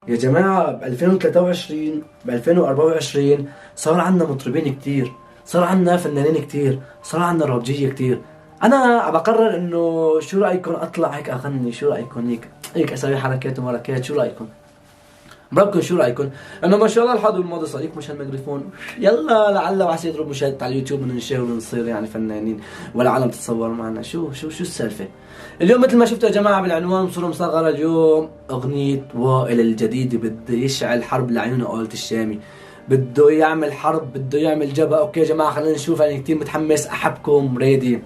يا جماعة ب 2023 ب 2024 صار عندنا مطربين كتير، صار عندنا فنانين كتير، صار عندنا رابجية كتير. أنا عم بقرر إنه شو رأيكم أطلع هيك أغني، شو رأيكم هيك أسوي حركات ومركات، شو رأيكم؟ بربكم شو رأيكم؟ إنه ما شاء الله الحظ الماضي صديق مش هالميكروفون، يلا لعل وعسى يضرب مشاهدة على اليوتيوب وننشهر ونصير يعني فنانين والعالم تتصور معنا. شو السالفة؟ اليوم مثل ما شفتوا يا جماعة بالعنوان بصورة مصغرة، اليوم أغنية وائل الجديدة بده يشعل حرب لعيون قولة الشامي، بده يعمل حرب، بده يعمل جبهة. أوكي يا جماعة خلينا نشوف، أنا كتير متحمس، أحبكم ريدي،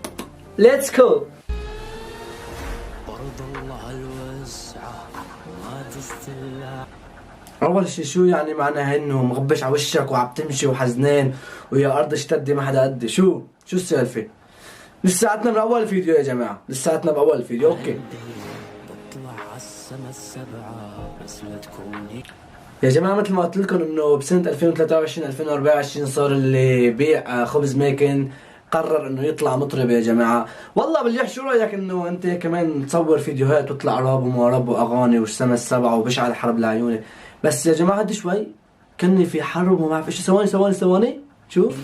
ليتس جو. اول شي شو يعني معناها انه مغبش على وشك وعم تمشي وحزنان ويا ارض اشتدي ما حدا قدي؟ شو السالفه؟ لساتنا من اول فيديو يا جماعه، لساتنا باول فيديو. اوكي يا جماعه مثل ما قلت لكم انه بسنه 2023 2024 صار اللي بيع خبز ماكن قرر انه يطلع مطرب يا جماعه. والله بليح شو رايك انه انت كمان تصور فيديوهات وتطلع راب وما راب واغاني والسما السبعه وبشعل حرب لعيوني؟ بس يا جماعه هدي شوي كني في حرب وما بعرف ايش. ثواني شوف.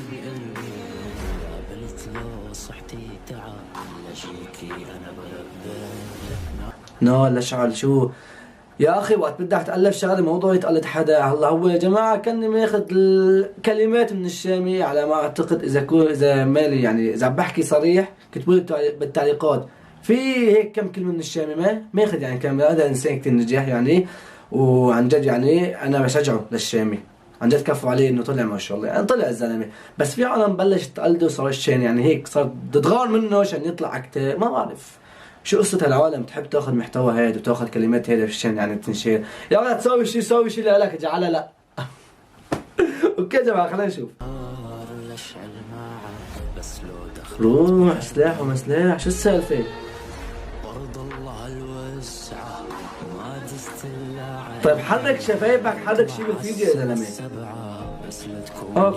لا شعل شو يا اخي، وقت بدك تألف شغله موضوع يتقلد حدا. هلا هو يا جماعه كان ماخذ الكلمات من الشامي على ما اعتقد، اذا مالي يعني اذا بحكي صريح كتبوا لي بالتعليقات في هيك كم كلمه من الشامي ماخذ يعني. كان هذا انسان كثير نجاح يعني، وعن جد يعني انا بشجعه للشامي، عن جد كفوا عليه انه طلع ما شاء الله يعني، طلع الزلمه. بس في عالم بلشت تقلده وصار الشين يعني هيك صار تتغار منه عشان يطلع اكثر. ما بعرف شو قصة هالعالم تحب تاخذ محتوى هيدا وتاخذ كلمات هيدا عشان يعني تنشير. يا ولد سوي شيء لك اجعلها لا. اوكي يا جماعة خلينا نشوف. روح سلاح وما سلاح، شو السالفة؟ طيب حرك شفايفك، حرك شيء بالفيديو يا زلمة.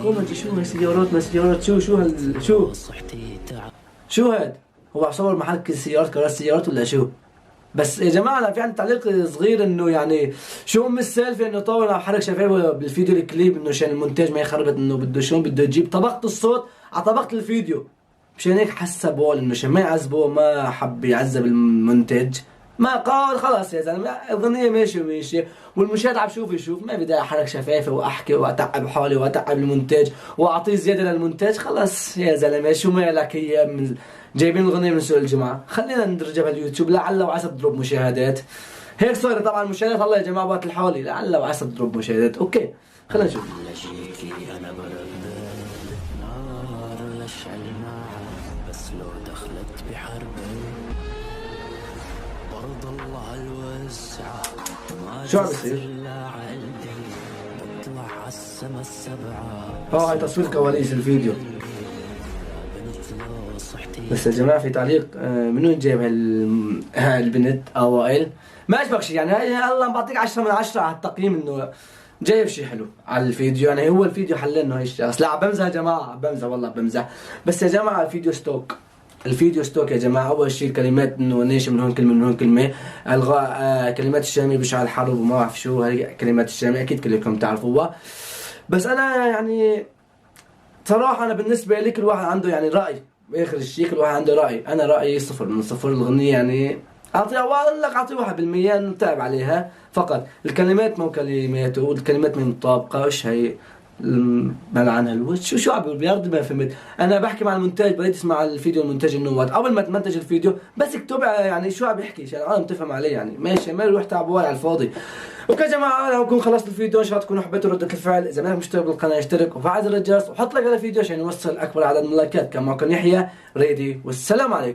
كومنت شو هي سيارات ما سيارات، شو هاد؟ هو عصور محل سيارات كراسي سيارات ولا شو؟ بس يا جماعه انا في عندي تعليق صغير انه يعني شو السالفه انه طول عم حرك شفايفه بالفيديو الكليب انه عشان المونتاج ما يخربط، انه بده شلون بده يجيب طبقه الصوت على طبقه الفيديو، مشان هيك حسبوا انه عشان ما يعذبوه، ما حب يعذب المنتج، ما قال خلاص يا زلمه الاغنيه ماشي والمشاهد عم يشوف ما بدي احرك شفايفي واحكي واتعب حالي واتعب المونتاج واعطيه زياده للمونتاج. خلاص يا زلمه شو مالك، هي من جايبين الاغنيه من سوق الجمعه، خلينا ندرجها باليوتيوب لعل وعسى تضرب مشاهدات. هيك صار طبعا مشاهدات الله يا جماعه بات الحالي، لعل وعسى تضرب مشاهدات. اوكي خلينا نشوف. شو عم بيصير؟ هاي تصوير كواليس الفيديو. بس يا جماعة في تعليق من وين جايب البنت وائل؟ ما عجبك شيء يعني؟ الله بعطيك 10 من 10 على التقييم انه جايب شيء حلو على الفيديو يعني. هو الفيديو حل انه هي الشخص، لا بمزح يا جماعة، بمزح والله بمزح. بس يا جماعة الفيديو ستوك يا جماعة. أول شيء الكلمات إنه نيش من هون كلمة من هون كلمة، ألغاء كلمات الشامي بشعل الحرب وما بعرف شو هي كلمات الشامي، أكيد كلكم تعرفوها. بس أنا يعني صراحة أنا بالنسبة لي كل واحد عنده يعني رأي، بآخر الشيء كل واحد عنده رأي. أنا رأيي 0 من 0. الأغنية يعني أعطي 1% إنه تعب عليها فقط. الكلمات مو كلماته والكلمات من مطابقة. إيش هي ملعنها الوش شو عم بيرضي؟ ما فهمت. انا بحكي مع المونتاج، بدي اسمع الفيديو المونتاج انه قبل ما تمنتج الفيديو بس اكتب يعني شو عم بيحكي عشان العالم تفهم عليه يعني. ماشي ما يروح تعب على الفاضي. اوكي يا جماعه انا بكون خلصت الفيديو، ان شاء الله تكونوا حبيتوا ردة الفعل. اذا ما مشترك بالقناه اشترك وفعل زر الجرس وحط لايك على الفيديو عشان يوصل اكبر عدد من اللايكات. كان معكم يحيى ريدي والسلام عليكم.